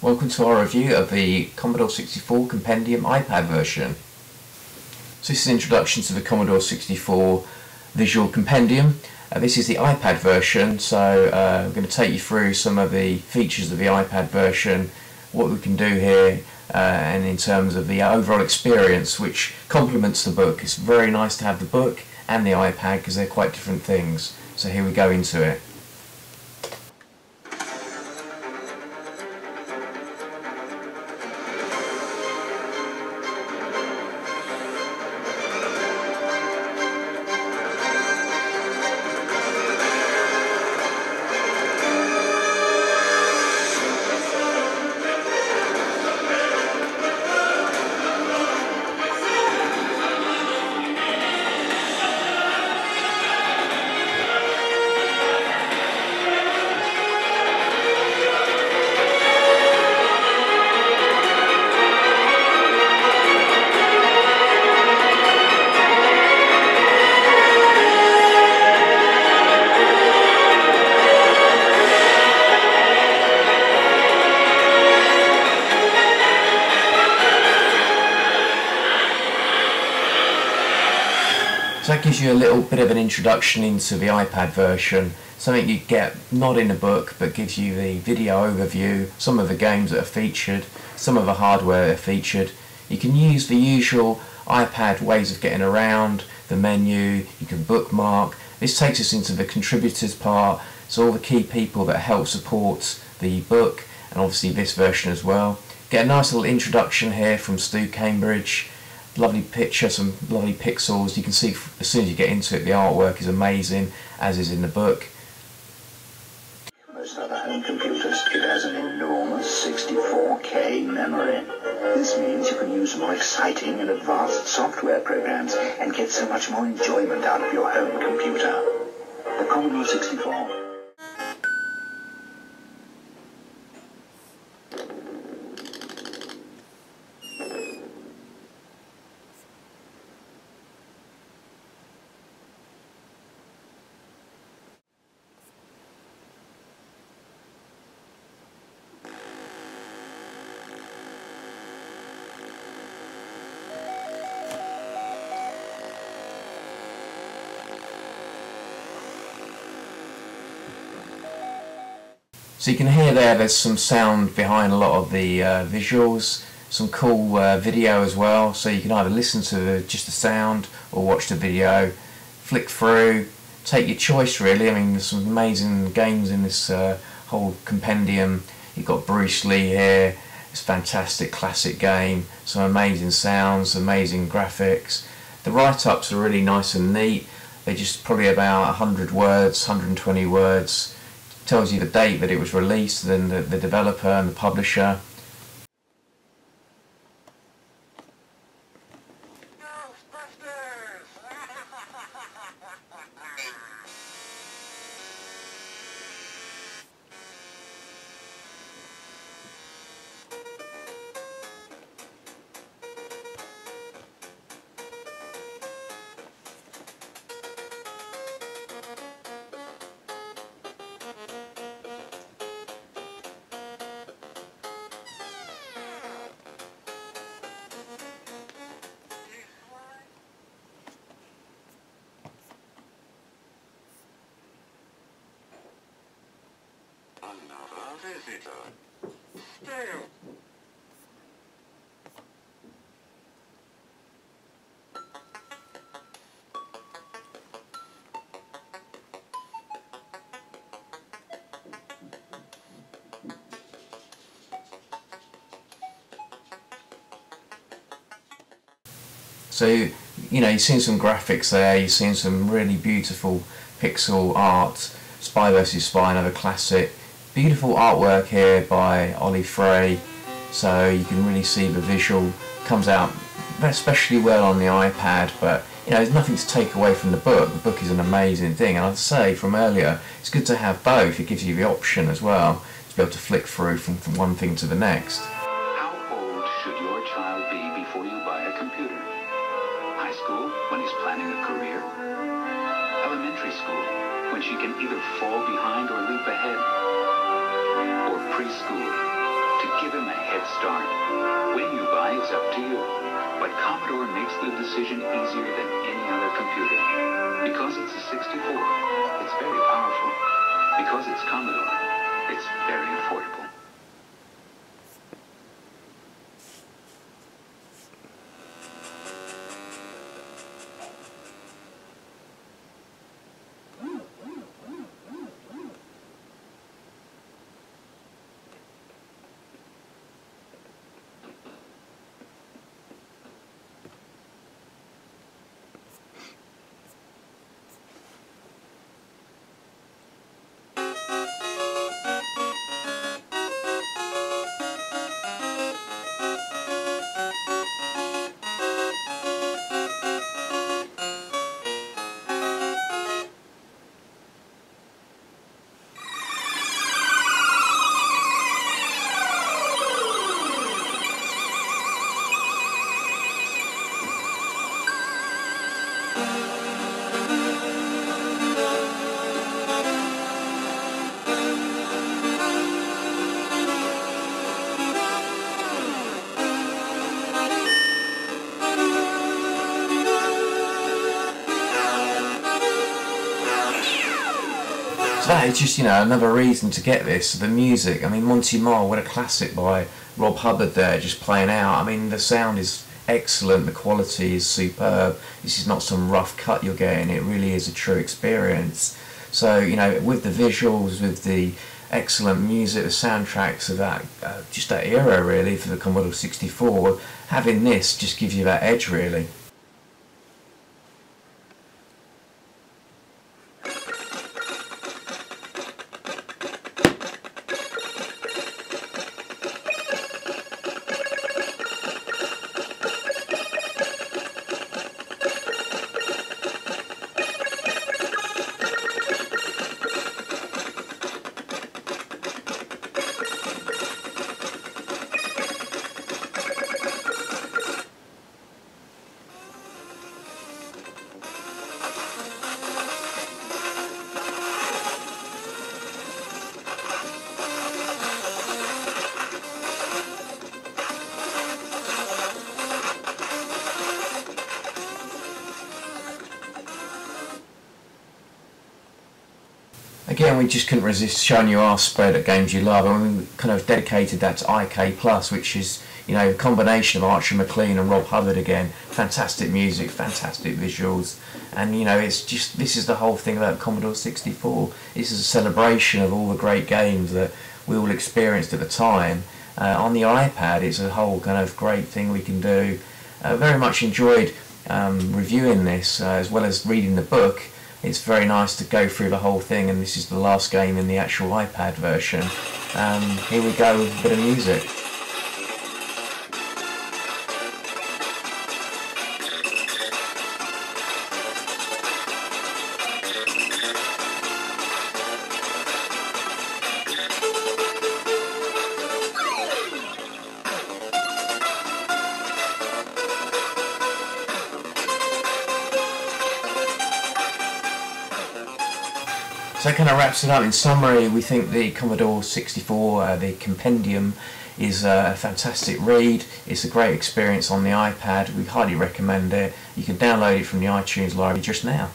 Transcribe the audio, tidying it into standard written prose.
Welcome to our review of the Commodore 64 Compendium iPad version. So this is an introduction to the Commodore 64 Visual Compendium. This is the iPad version, so I'm going to take you through some of the features of the iPad version, what we can do here, and in terms of the overall experience which complements the book. It's very nice to have the book and the iPad because they're quite different things. So here we go into it. So that gives you a little bit of an introduction into the iPad version, something you get not in the book but gives you the video overview, some of the games that are featured, some of the hardware that are featured. You can use the usual iPad ways of getting around, the menu, you can bookmark. This takes us into the contributors part, so all the key people that help support the book and obviously this version as well. Get a nice little introduction here from Stu Cambridge. Lovely picture, some lovely pixels. You can see as soon as you get into it the artwork is amazing, as is in the book. Most other home computers, it has an enormous 64K memory. This means you can use more exciting and advanced software programs and get so much more enjoyment out of your home computer. The Commodore 64. So you can hear there's some sound behind a lot of the visuals, some cool video as well, so you can either listen to just the sound or watch the video, flick through, take your choice really. I mean, there's some amazing games in this whole compendium. You've got Bruce Lee here, it's a fantastic classic game, some amazing sounds, amazing graphics. The write-ups are really nice and neat. They're just probably about 100 words, 120 words. Tells you the date that it was released, then the developer and the publisher. Another visitor. Still. So, you know, you've seen some graphics there, you've seen some really beautiful pixel art, Spy vs Spy, another classic. Beautiful artwork here by Ollie Frey, so you can really see the visual comes out especially well on the iPad, but you know, there's nothing to take away from the book. The book is an amazing thing, and I'd say from earlier, it's good to have both. It gives you the option as well to be able to flick through from one thing to the next. How old should your child be before you buy a computer? High school, when he's planning a career? Elementary school, when she can either fall behind or leap ahead? Or preschool, to give is up to you. But Commodore makes the decision easier than any other computer. Because it's a 64, it's very powerful. Because it's Commodore, it's very affordable. So that is just, you know, another reason to get this. The music, I mean, Monty Moore, what a classic by Rob Hubbard there, just playing out. I mean, the sound is excellent, the quality is superb. This is not some rough cut you're getting, it really is a true experience. So, you know, with the visuals, with the excellent music, the soundtracks of that, just that era really for the Commodore 64, having this just gives you that edge really. Again, we just couldn't resist showing you our spread at games you love, and we kind of dedicated that to IK Plus, which is, you know, a combination of Archer McLean and Rob Hubbard again. Fantastic music, fantastic visuals, and you know, it's just, this is the whole thing about Commodore 64. This is a celebration of all the great games that we all experienced at the time. On the iPad, it's a whole kind of great thing we can do. Very much enjoyed reviewing this, as well as reading the book. It's very nice to go through the whole thing, and this is the last game in the actual iPad version. Here we go with a bit of music. So that kind of wraps it up. In summary, we think the Commodore 64, the Compendium, is a fantastic read. It's a great experience on the iPad. We highly recommend it. You can download it from the iTunes library just now.